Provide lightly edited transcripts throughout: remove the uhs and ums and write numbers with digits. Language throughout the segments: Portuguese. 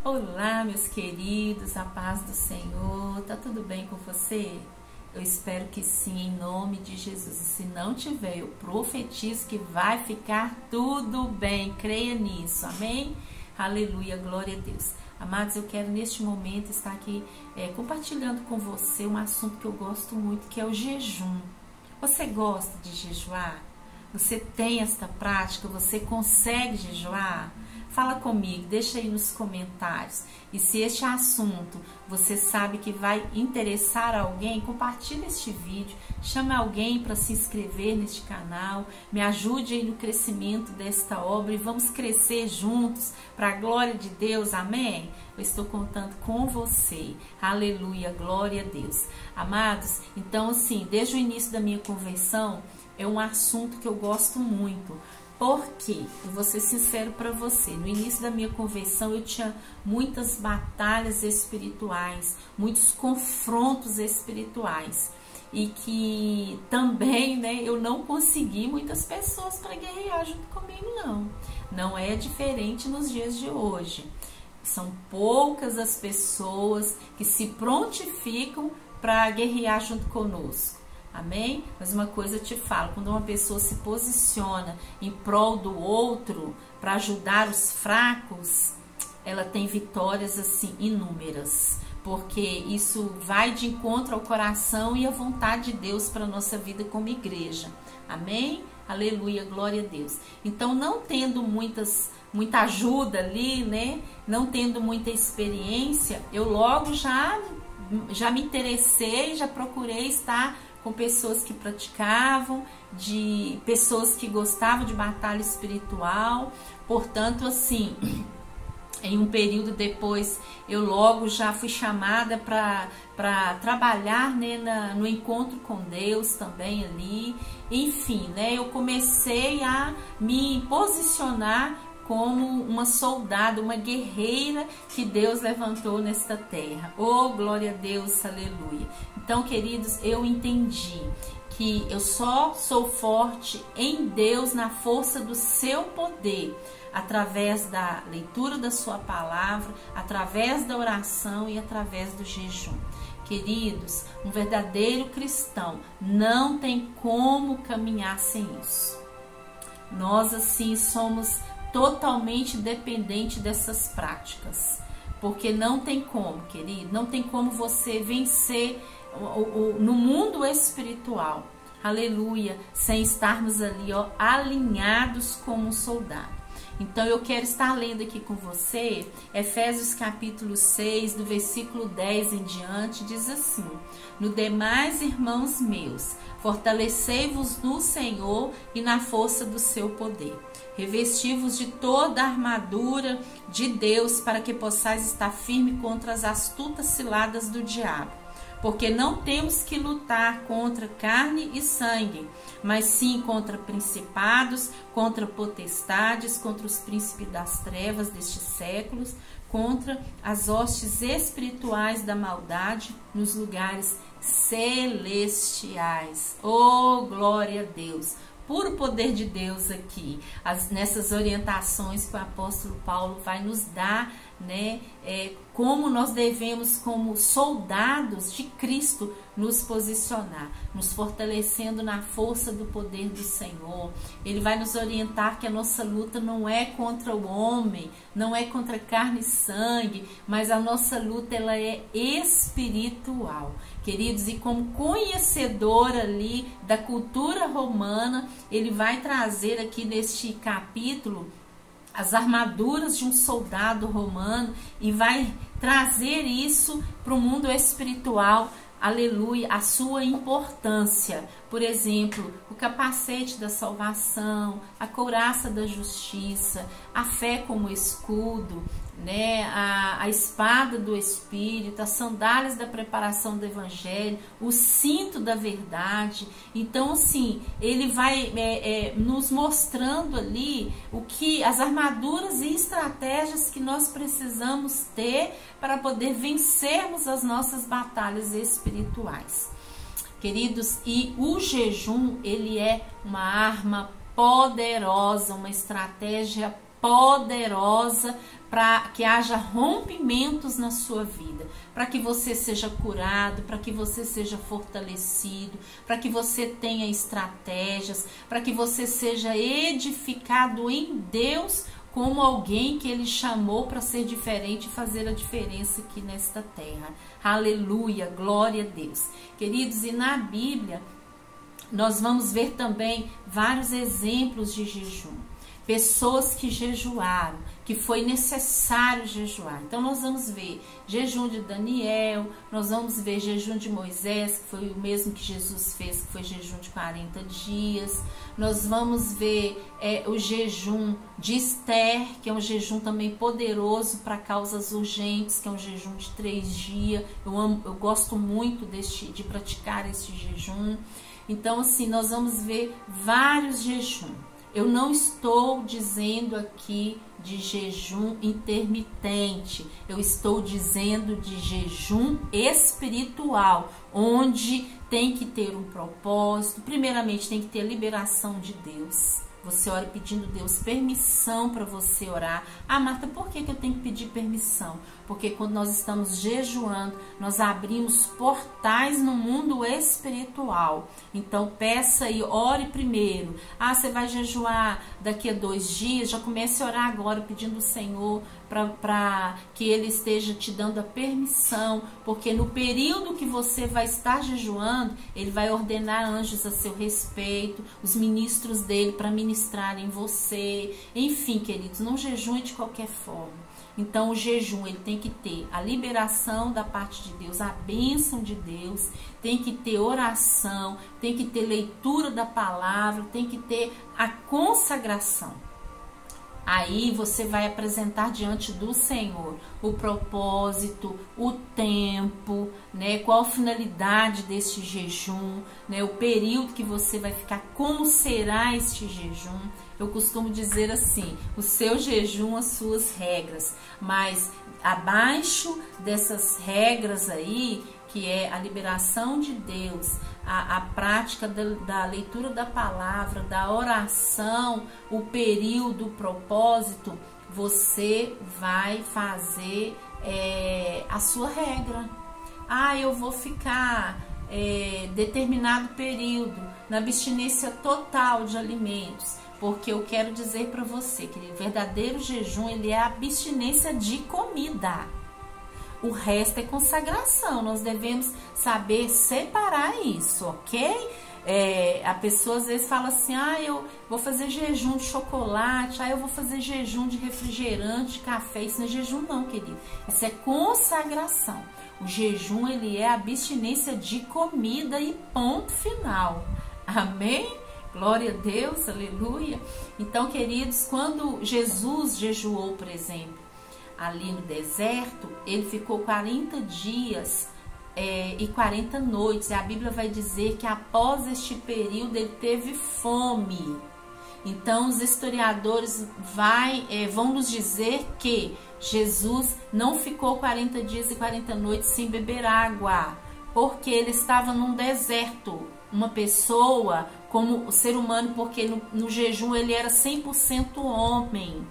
Olá, meus queridos, a paz do Senhor, tá tudo bem com você? Eu espero que sim, em nome de Jesus. E se não tiver, eu profetizo que vai ficar tudo bem, creia nisso, amém? Aleluia, glória a Deus. Amados, eu quero neste momento estar aqui compartilhando com você um assunto que eu gosto muito, que é o jejum. Você gosta de jejuar? Você tem esta prática? Você consegue jejuar? Fala comigo, deixa aí nos comentários. E se este assunto você sabe que vai interessar alguém, compartilhe este vídeo, chame alguém para se inscrever neste canal, me ajude aí no crescimento desta obra e vamos crescer juntos para a glória de Deus, amém? Eu estou contando com você, aleluia, glória a Deus. Amados, então assim, desde o início da minha conversão, é um assunto que eu gosto muito. Porque, eu vou ser sincero para você, no início da minha conversão eu tinha muitas batalhas espirituais, muitos confrontos espirituais. E que também, eu não consegui muitas pessoas para guerrear junto comigo, não. Não é diferente nos dias de hoje. São poucas as pessoas que se prontificam para guerrear junto conosco. Amém? Mas uma coisa eu te falo, quando uma pessoa se posiciona em prol do outro, para ajudar os fracos, ela tem vitórias assim inúmeras, porque isso vai de encontro ao coração e à vontade de Deus para a nossa vida como igreja. Amém? Aleluia, glória a Deus. Então, não tendo muita ajuda ali, não tendo muita experiência, eu logo já me interessei, já procurei estar com pessoas que praticavam, de pessoas que gostavam de batalha espiritual. Portanto, assim, em um período depois, eu logo já fui chamada para trabalhar no encontro com Deus também ali. Enfim, eu comecei a me posicionar como uma soldada, uma guerreira que Deus levantou nesta terra. Oh, glória a Deus, aleluia. Então, queridos, eu entendi que eu só sou forte em Deus, na força do seu poder, através da leitura da sua palavra, através da oração e através do jejum. Queridos, um verdadeiro cristão não tem como caminhar sem isso. Nós, assim, somos totalmente dependente dessas práticas, porque não tem como, querido, não tem como você vencer no mundo espiritual, aleluia, sem estarmos ali, alinhados como um soldado. Então eu quero estar lendo aqui com você Efésios capítulo 6, do versículo 10 em diante, diz assim: no demais, irmãos meus, fortalecei-vos no Senhor e na força do seu poder. Revesti-vos de toda a armadura de Deus, para que possais estar firme contra as astutas ciladas do diabo. Porque não temos que lutar contra carne e sangue, mas sim contra principados, contra potestades, contra os príncipes das trevas destes séculos, contra as hostes espirituais da maldade nos lugares celestiais. Oh, glória a Deus! Puro poder de Deus aqui, nessas orientações que o apóstolo Paulo vai nos dar, como nós devemos, como soldados de Cristo, nos posicionar, nos fortalecendo na força do poder do Senhor. Ele vai nos orientar que a nossa luta não é contra o homem, não é contra carne e sangue, mas a nossa luta ela é espiritual. Queridos, e como conhecedor ali da cultura romana, ele vai trazer aqui neste capítulo as armaduras de um soldado romano e vai trazer isso para o mundo espiritual, aleluia, a sua importância. Por exemplo, o capacete da salvação, a couraça da justiça, a fé como escudo, a espada do Espírito, as sandálias da preparação do Evangelho, o cinto da verdade. Então, assim, ele vai nos mostrando ali as armaduras e estratégias que nós precisamos ter para poder vencermos as nossas batalhas espirituais. Queridos, e o jejum, ele é uma arma poderosa, uma estratégia poderosa para que haja rompimentos na sua vida, para que você seja curado, para que você seja fortalecido, para que você tenha estratégias, para que você seja edificado em Deus como alguém que Ele chamou para ser diferente e fazer a diferença aqui nesta terra. Aleluia, glória a Deus. Queridos, e na Bíblia nós vamos ver também vários exemplos de jejum. Pessoas que jejuaram, que foi necessário jejuar. Então nós vamos ver jejum de Daniel, nós vamos ver jejum de Moisés, que foi o mesmo que Jesus fez, que foi jejum de 40 dias. Nós vamos ver o jejum de Esther, que é um jejum também poderoso para causas urgentes, que é um jejum de 3 dias. Eu gosto muito de praticar esse jejum. Então assim, nós vamos ver vários jejuns. Eu não estou dizendo aqui de jejum intermitente, eu estou dizendo de jejum espiritual, onde tem que ter um propósito. Primeiramente tem que ter a liberação de Deus. Você ora pedindo a Deus permissão para você orar. Ah, Marta, por que eu tenho que pedir permissão? Porque quando nós estamos jejuando, nós abrimos portais no mundo espiritual. Então peça e ore primeiro. Ah, você vai jejuar daqui a 2 dias, já comece a orar agora pedindo ao Senhor para que Ele esteja te dando a permissão, porque no período que você vai estar jejuando, Ele vai ordenar anjos a seu respeito, os ministros dele para ministrarem em você. Enfim, queridos, não jejue de qualquer forma. Então o jejum ele tem que ter a liberação da parte de Deus, a bênção de Deus, tem que ter oração, tem que ter leitura da palavra, tem que ter a consagração. Aí você vai apresentar diante do Senhor o propósito, o tempo, né? Qual a finalidade deste jejum, né? O período que você vai ficar, como será este jejum. Eu costumo dizer assim, o seu jejum, as suas regras, mas abaixo dessas regras aí, que é a liberação de Deus, a prática da leitura da palavra, da oração, o período, o propósito, você vai fazer a sua regra. Ah, eu vou ficar determinado período na abstinência total de alimentos, porque eu quero dizer para você que o verdadeiro jejum ele é a abstinência de comida. O resto é consagração. Nós devemos saber separar isso, ok? A pessoa às vezes fala assim, ah, eu vou fazer jejum de chocolate, ah, eu vou fazer jejum de refrigerante, de café. Isso não é jejum não, querido. Isso é consagração. O jejum, ele é abstinência de comida e ponto final. Amém? Glória a Deus, aleluia. Então, queridos, quando Jesus jejuou, por exemplo, ali no deserto, ele ficou 40 dias e 40 noites. A Bíblia vai dizer que após este período ele teve fome. Então os historiadores vão nos dizer que Jesus não ficou 40 dias e 40 noites sem beber água, porque ele estava num deserto. Uma pessoa, como o ser humano, porque no jejum ele era 100% homem.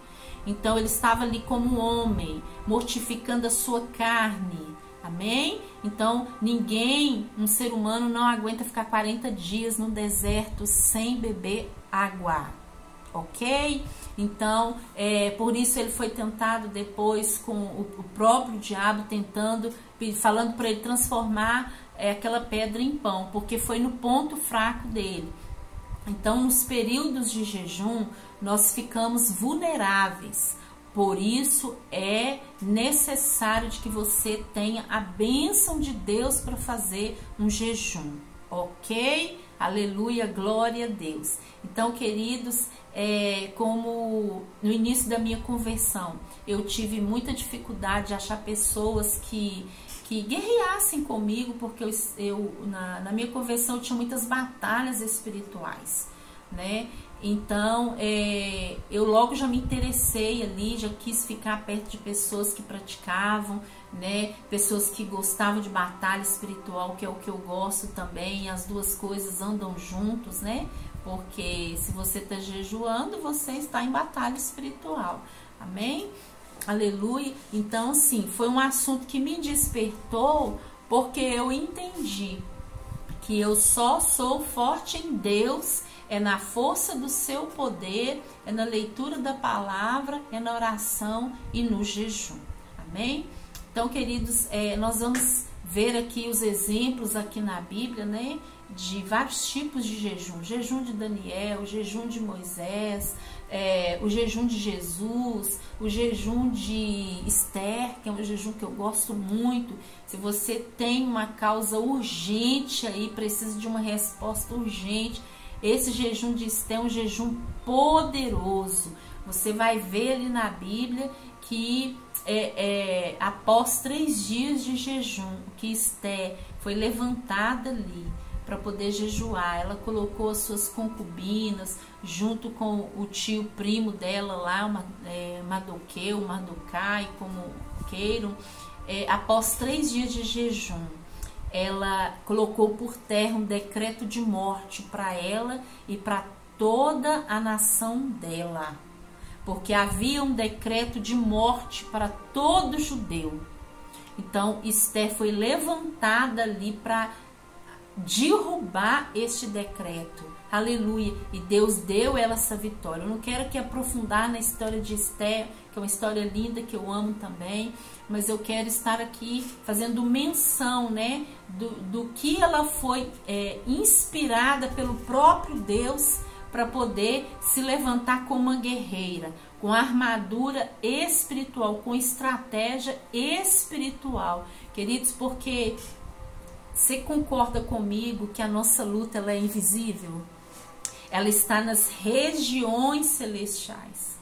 Então ele estava ali como homem, mortificando a sua carne. Amém? Então um ser humano não aguenta ficar 40 dias no deserto sem beber água. Ok? Então, por isso ele foi tentado depois com o próprio diabo falando para ele transformar aquela pedra em pão, porque foi no ponto fraco dele. Então, nos períodos de jejum, nós ficamos vulneráveis. Por isso, é necessário de que você tenha a bênção de Deus para fazer um jejum. Ok? Aleluia, glória a Deus. Então, queridos, como no início da minha conversão, eu tive muita dificuldade de achar pessoas que guerreassem comigo, porque na minha conversão eu tinha muitas batalhas espirituais, né? Então, eu logo já me interessei ali, já quis ficar perto de pessoas que praticavam, né? Pessoas que gostavam de batalha espiritual, que é o que eu gosto também, as duas coisas andam juntos, né? porque se você está jejuando, você está em batalha espiritual. Amém? Aleluia. Então, sim, foi um assunto que me despertou, porque eu entendi que eu só sou forte em Deus, é na força do seu poder, é na leitura da palavra, é na oração e no jejum. Amém? Então, queridos, nós vamos ver aqui os exemplos aqui na Bíblia, né, de vários tipos de jejum. Jejum de Daniel, o jejum de Moisés, o jejum de Jesus, o jejum de Esther, que é um jejum que eu gosto muito. Se você tem uma causa urgente aí, precisa de uma resposta urgente, esse jejum de Esther é um jejum poderoso. Você vai ver ali na Bíblia que após 3 dias de jejum, que Esther foi levantada ali para poder jejuar, ela colocou as suas concubinas junto com o tio primo dela lá, Mardocai, como queiram. Após 3 dias de jejum, ela colocou por terra um decreto de morte para ela e para toda a nação dela, porque havia um decreto de morte para todo judeu. Então Esther foi levantada ali para derrubar este decreto. Aleluia. E Deus deu ela essa vitória. Eu não quero aqui aprofundar na história de Esther, que é uma história linda, que eu amo também, mas eu quero estar aqui fazendo menção, né, do que ela foi inspirada pelo próprio Deus para poder se levantar como uma guerreira, com armadura espiritual, com estratégia espiritual. Queridos, porque você concorda comigo que a nossa luta ela é invisível? Ela está nas regiões celestiais.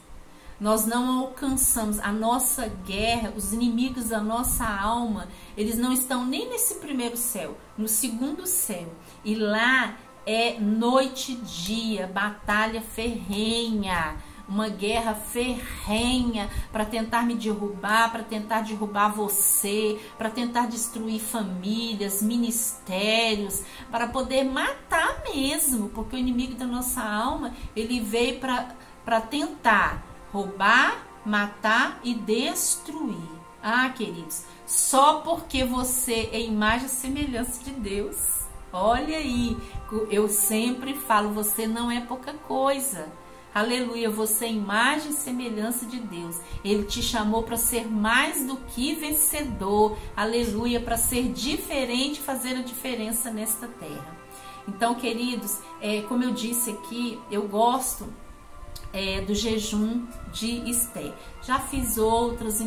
Nós não alcançamos a nossa guerra, os inimigos da nossa alma, eles não estão nem nesse primeiro céu, no segundo céu. E lá é noite e dia, batalha ferrenha, uma guerra ferrenha para tentar me derrubar, para tentar derrubar você, para tentar destruir famílias, ministérios, para poder matar mesmo, porque o inimigo da nossa alma, ele veio para tentar roubar, matar e destruir. Ah, queridos, só porque você é imagem e semelhança de Deus. Olha aí, eu sempre falo, você não é pouca coisa. Aleluia, você é imagem e semelhança de Deus. Ele te chamou para ser mais do que vencedor. Aleluia, para ser diferente, fazer a diferença nesta terra. Então, queridos, como eu disse aqui, eu gosto do jejum de Esther. Já fiz outros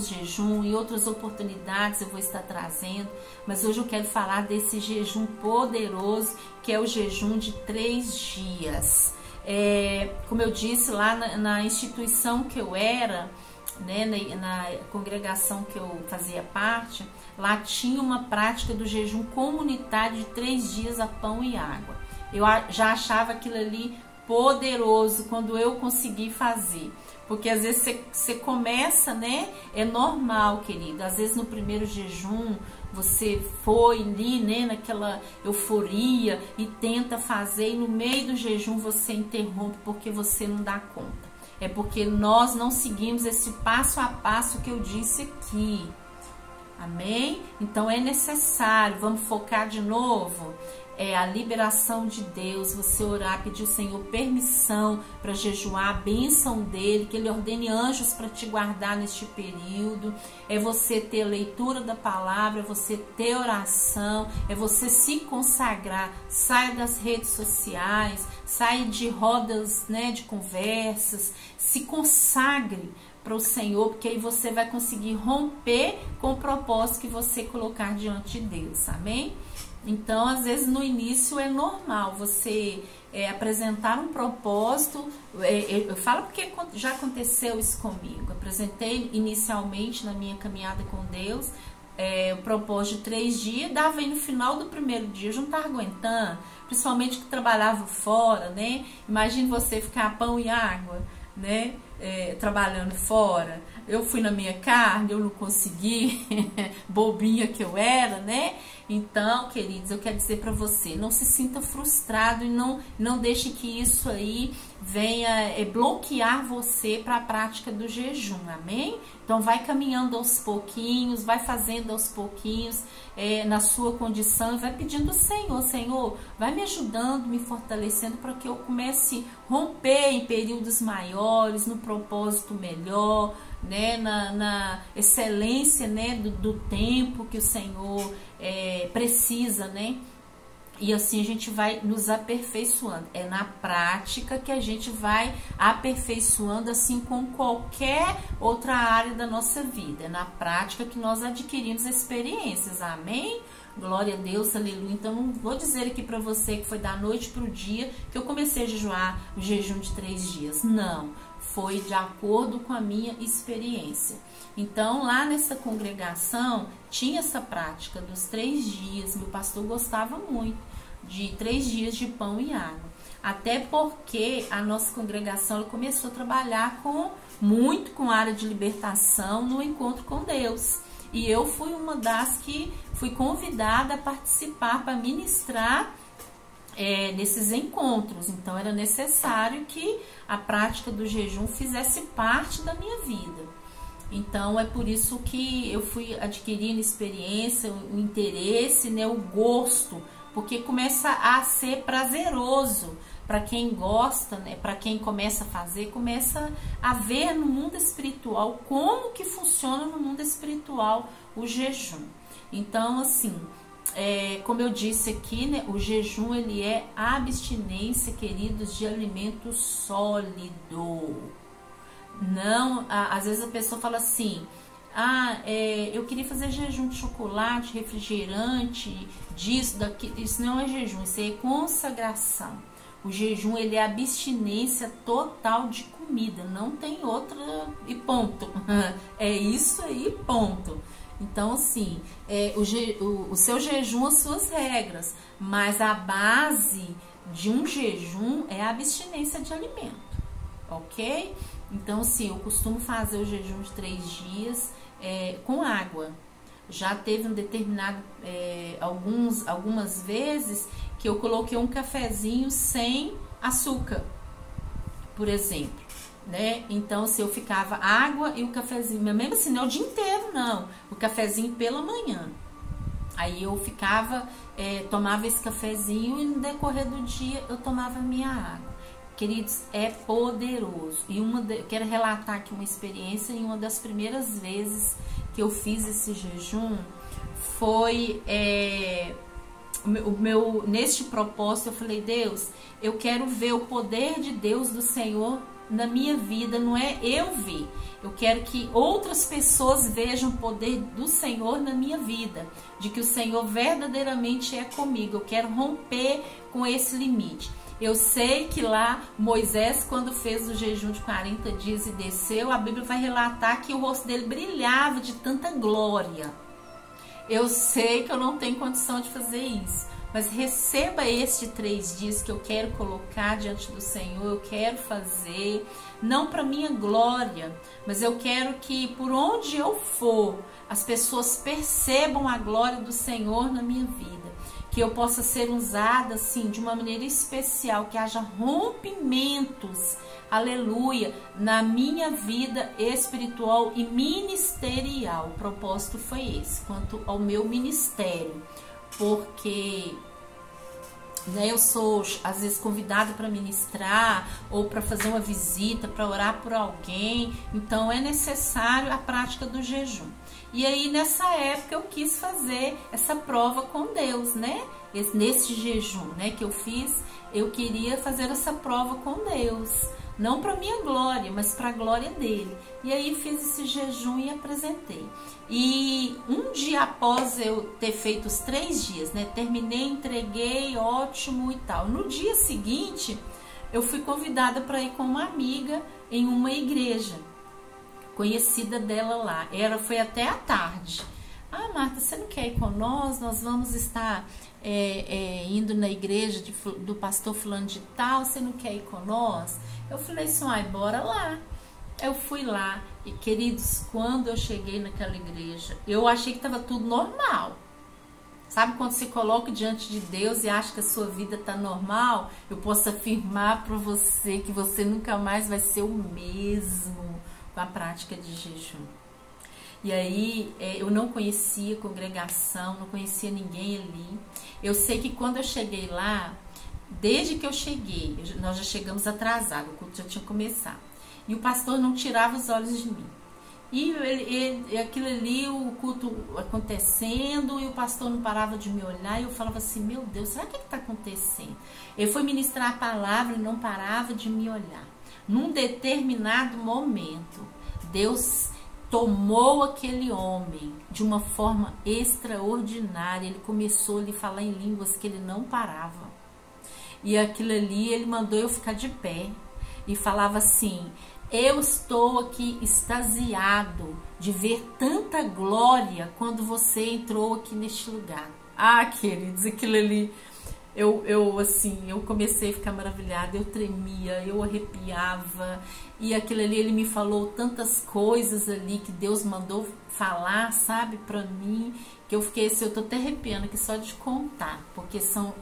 jejum, em outras oportunidades eu vou estar trazendo, mas hoje eu quero falar desse jejum poderoso, que é o jejum de 3 dias. Como eu disse, lá na instituição que eu era, né, na congregação que eu fazia parte, lá tinha uma prática do jejum comunitário de 3 dias a pão e água. Eu já achava aquilo ali poderoso quando eu consegui fazer, porque às vezes você começa, né, é normal, querido, às vezes no primeiro jejum você foi ali, né, naquela euforia e tenta fazer, e no meio do jejum você interrompe porque você não dá conta. É porque nós não seguimos esse passo a passo que eu disse aqui. Amém? Então é necessário, vamos focar de novo, a liberação de Deus, você orar, pedir ao Senhor permissão para jejuar, a bênção dele, que ele ordene anjos para te guardar neste período, é você ter leitura da palavra, é você ter oração, é você se consagrar, saia das redes sociais, saia de rodas, né, de conversas, se consagre para o Senhor, porque aí você vai conseguir romper com o propósito que você colocar diante de Deus, amém? Então, às vezes no início é normal você apresentar um propósito, eu falo porque já aconteceu isso comigo. Apresentei inicialmente na minha caminhada com Deus o propósito de 3 dias, dava aí no final do primeiro dia, eu já não estava aguentando, principalmente que trabalhava fora, né? Imagine você ficar pão e água, né? trabalhando fora. Eu fui na minha carne, eu não consegui, bobinha que eu era, né? Então, queridos, eu quero dizer para você, não se sinta frustrado e não deixe que isso aí venha bloquear você para a prática do jejum, amém? Então, vai caminhando aos pouquinhos, vai fazendo aos pouquinhos na sua condição e vai pedindo ao Senhor, Senhor, vai me ajudando, me fortalecendo para que eu comece a romper em períodos maiores, no propósito melhor, né, na excelência, né, do tempo que o Senhor precisa, né? E assim a gente vai nos aperfeiçoando. É na prática que a gente vai aperfeiçoando, assim como qualquer outra área da nossa vida. É na prática que nós adquirimos experiências, amém? Glória a Deus, aleluia. Então não vou dizer aqui para você que foi da noite para o dia que eu comecei a jejuar o jejum de 3 dias. Não, foi de acordo com a minha experiência. Então lá nessa congregação tinha essa prática dos 3 dias. Meu pastor gostava muito de 3 dias de pão e água. Até porque a nossa congregação ela começou a trabalhar muito com a área de libertação no encontro com Deus. E eu fui uma das que fui convidada a participar para ministrar nesses encontros. Então era necessário que a prática do jejum fizesse parte da minha vida. Então é por isso que eu fui adquirindo experiência, o interesse, né, o gosto, porque começa a ser prazeroso para quem gosta, né, para quem começa a fazer, começa a ver no mundo espiritual como que funciona no mundo espiritual o jejum. Então, assim, como eu disse aqui, né, o jejum ele é abstinência, queridos, de alimento sólido. Não, às vezes a pessoa fala assim, eu queria fazer jejum de chocolate, refrigerante, disso, daquilo. Isso não é jejum, isso é consagração. O jejum ele é abstinência total de comida, não tem outra e ponto. É isso aí, ponto. Então, assim, o seu jejum, as suas regras, mas a base de um jejum é a abstinência de alimento, ok? Então, assim, eu costumo fazer o jejum de 3 dias com água. Já teve um determinado, algumas vezes que eu coloquei um cafezinho sem açúcar, por exemplo, né? Então, se eu ficava água e o cafezinho, mesmo assim, não é o dia inteiro, não, o cafezinho pela manhã. Aí eu ficava, tomava esse cafezinho e no decorrer do dia eu tomava minha água. Queridos, é poderoso. E quero relatar aqui uma experiência. Em uma das primeiras vezes que eu fiz esse jejum, foi neste propósito. Eu falei, Deus, eu quero ver o poder de Deus, do Senhor na minha vida. Não é eu ver, eu quero que outras pessoas vejam o poder do Senhor na minha vida, de que o Senhor verdadeiramente é comigo. Eu quero romper com esse limite. Eu sei que lá Moisés, quando fez o jejum de 40 dias e desceu, a Bíblia vai relatar que o rosto dele brilhava de tanta glória. Eu sei que eu não tenho condição de fazer isso, mas receba este 3 dias que eu quero colocar diante do Senhor. Eu quero fazer, não para minha glória, mas eu quero que por onde eu for, as pessoas percebam a glória do Senhor na minha vida. Que eu possa ser usada assim de uma maneira especial, que haja rompimentos, aleluia, na minha vida espiritual e ministerial. O propósito foi esse, quanto ao meu ministério, porque eu sou às vezes convidada para ministrar ou para fazer uma visita, para orar por alguém, então é necessário a prática do jejum. E aí nessa época eu quis fazer essa prova com Deus, né? Nesse jejum, né, que eu fiz, eu queria fazer essa prova com Deus, não para minha glória, mas para a glória dele. E aí fiz esse jejum e apresentei. E um dia após eu ter feito os 3 dias, né, terminei, entreguei, ótimo e tal. No dia seguinte, eu fui convidada para ir com uma amiga em uma igreja conhecida dela lá. Foi até à tarde. Marta, você não quer ir com nós? Nós vamos estar indo na igreja do pastor fulano de tal, você não quer ir com nós? Eu falei assim, bora lá. Eu fui lá e, queridos, quando eu cheguei naquela igreja, eu achei que estava tudo normal. Sabe quando se coloca diante de Deus e acha que a sua vida está normal? Eu posso afirmar para você que você nunca mais vai ser o mesmo com a prática de jejum. E aí eu não conhecia congregação, não conhecia ninguém ali. Eu sei que quando eu cheguei lá, desde que eu cheguei, nós já chegamos atrasados, o culto já tinha começado. E o pastor não tirava os olhos de mim. E aquilo ali, o culto acontecendo, e o pastor não parava de me olhar, e eu falava assim, meu Deus, será que está acontecendo? Ele foi ministrar a palavra e não parava de me olhar. Num determinado momento, Deus tomou aquele homem de uma forma extraordinária. Ele começou a lhe falar em línguas que ele não parava. E aquilo ali, ele mandou eu ficar de pé. E falava assim, eu estou aqui extasiado de ver tanta glória quando você entrou aqui neste lugar. Ah, queridos, aquilo ali, eu comecei a ficar maravilhada, eu tremia, eu arrepiava, e aquilo ali, ele me falou tantas coisas ali que Deus mandou falar, sabe, pra mim, que eu fiquei assim, eu tô até arrepiando aqui só de contar, porque são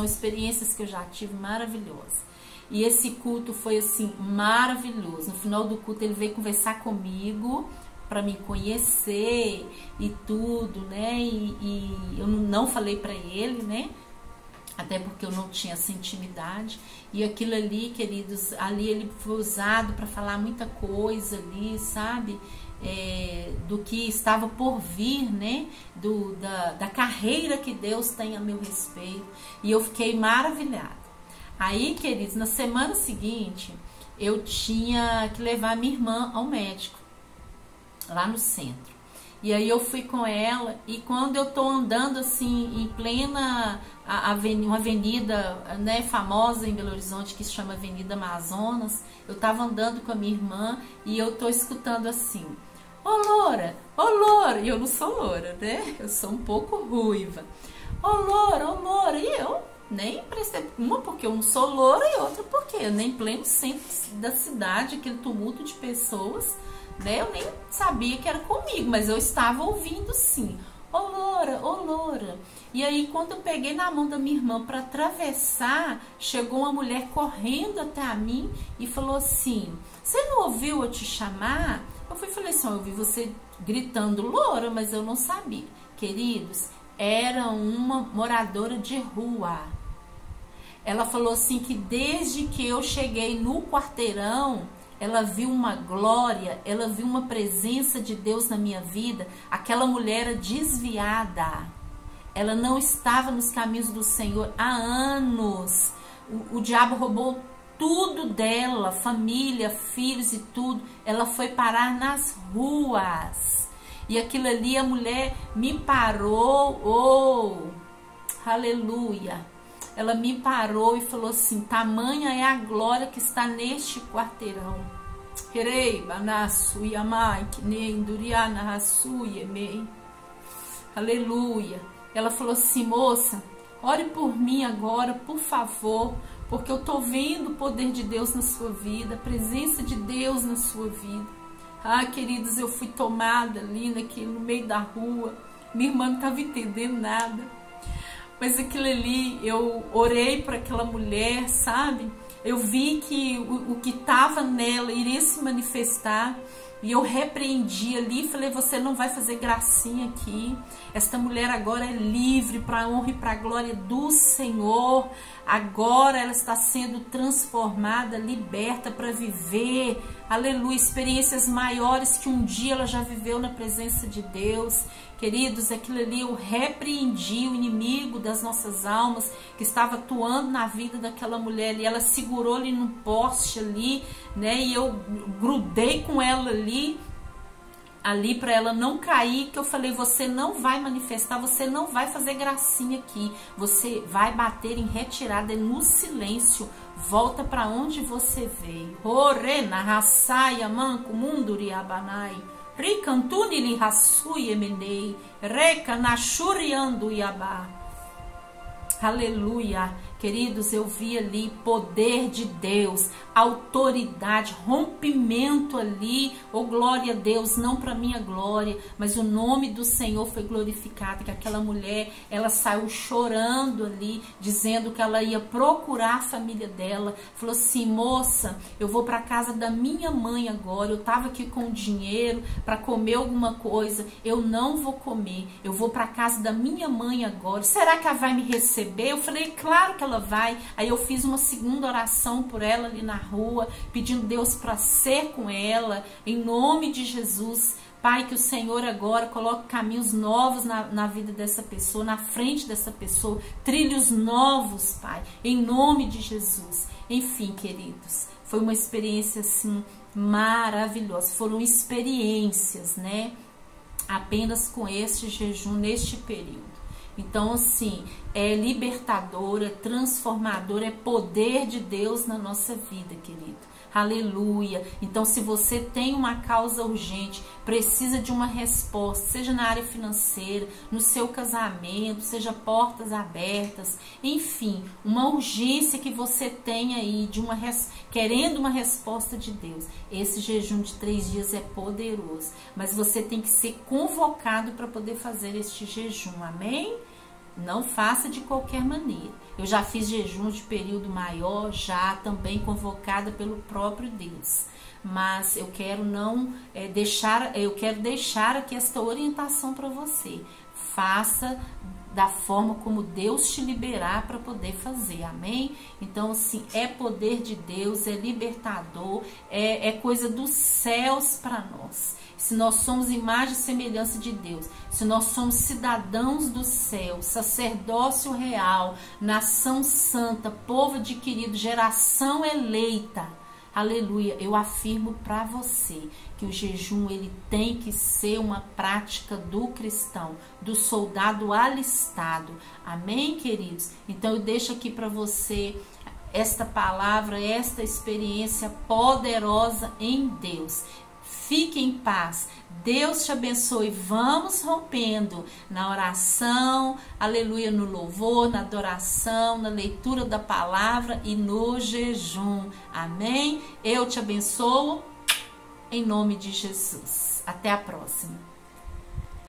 experiências que eu já tive maravilhosas. E esse culto foi assim, maravilhoso. No final do culto ele veio conversar comigo para me conhecer e tudo, né? E eu não falei para ele, né? Até porque eu não tinha essa intimidade. E aquilo ali, queridos, ali ele foi usado para falar muita coisa ali, sabe? Do que estava por vir, né? Da carreira que Deus tem a meu respeito. E eu fiquei maravilhada. Aí, queridos, na semana seguinte, eu tinha que levar minha irmã ao médico, lá no centro. E aí eu fui com ela, e quando eu tô andando assim, em plena uma avenida, né, famosa em Belo Horizonte, que se chama Avenida Amazonas, eu tava andando com a minha irmã, e eu tô escutando assim, ô loura, e eu não sou loura, né, eu sou um pouco ruiva, ô loura, e eu nem prestei, uma porque eu não sou loura e outra porque eu nem pleno centro da cidade, aquele tumulto de pessoas, né? Eu nem sabia que era comigo, mas eu estava ouvindo sim. Ô loura. E aí quando eu peguei na mão da minha irmã para atravessar, chegou uma mulher correndo até a mim e falou assim, você não ouviu eu te chamar? Eu falei assim, eu ouvi você gritando loura, mas eu não sabia. Queridos, era uma moradora de rua. Ela falou assim que desde que eu cheguei no quarteirão, ela viu uma glória, ela viu uma presença de Deus na minha vida. Aquela mulher era desviada. Ela não estava nos caminhos do Senhor há anos. O diabo roubou tudo dela, família, filhos e tudo. Ela foi parar nas ruas. E aquilo ali, a mulher me parou, aleluia. Ela me parou e falou assim, tamanha é a glória que está neste quarteirão. Aleluia. Ela falou assim, moça, ore por mim agora, por favor, porque eu tô vendo o poder de Deus na sua vida, a presença de Deus na sua vida. Ah, queridos, eu fui tomada ali no meio da rua. Minha irmã não estava entendendo nada. Mas aquilo ali, eu orei para aquela mulher, sabe? Eu vi que o que estava nela iria se manifestar. E eu repreendi ali, falei, você não vai fazer gracinha aqui. Esta mulher agora é livre para a honra e para a glória do Senhor. Agora ela está sendo transformada, liberta para viver, aleluia, experiências maiores que um dia ela já viveu na presença de Deus. Queridos, aquilo ali eu repreendi o inimigo das nossas almas que estava atuando na vida daquela mulher ali. Ela segurou ali no poste ali, né? E eu grudei com ela ali para ela não cair, que eu falei, você não vai manifestar, você não vai fazer gracinha aqui, você vai bater em retirada, no silêncio, volta para onde você veio. Orena, raçaia, manco, munduri, abanai. Ricantuni li rassui emenei, reca na churiando iabá. Aleluia. Queridos, eu vi ali poder de Deus, autoridade, rompimento ali, oh glória a Deus, não para minha glória, mas o nome do Senhor foi glorificado, que aquela mulher, ela saiu chorando ali, dizendo que ela ia procurar a família dela, falou assim, moça, eu vou para casa da minha mãe agora, eu tava aqui com dinheiro para comer alguma coisa, eu não vou comer, eu vou para casa da minha mãe agora, será que ela vai me receber? Eu falei, claro que ela vai. Aí eu fiz uma segunda oração por ela ali na rua, pedindo Deus para ser com ela, em nome de Jesus. Pai, que o Senhor agora coloque caminhos novos na vida dessa pessoa, na frente dessa pessoa, trilhos novos, Pai, em nome de Jesus. Enfim, queridos, foi uma experiência assim maravilhosa, foram experiências, né? Apenas com este jejum, neste período. Então, assim, é libertador, é transformador, é poder de Deus na nossa vida, querido. Aleluia. Então, se você tem uma causa urgente, precisa de uma resposta, seja na área financeira, no seu casamento, seja portas abertas, enfim, uma urgência que você tem aí, querendo uma resposta de Deus. Esse jejum de 3 dias é poderoso, mas você tem que ser convocado para poder fazer este jejum, amém? Não faça de qualquer maneira. Eu já fiz jejum de período maior, já também convocada pelo próprio Deus. Mas eu quero deixar aqui esta orientação para você. Faça da forma como Deus te liberar para poder fazer, amém? Então, assim, é poder de Deus, é libertador, é coisa dos céus para nós. Se nós somos imagem e semelhança de Deus, se nós somos cidadãos do céu, sacerdócio real, nação santa, povo adquirido, geração eleita, aleluia, eu afirmo para você que o jejum ele tem que ser uma prática do cristão, do soldado alistado, amém, queridos? Então eu deixo aqui para você esta palavra, esta experiência poderosa em Deus. Fique em paz, Deus te abençoe. Vamos rompendo na oração, aleluia, no louvor, na adoração, na leitura da palavra e no jejum, amém? Eu te abençoo em nome de Jesus. Até a próxima.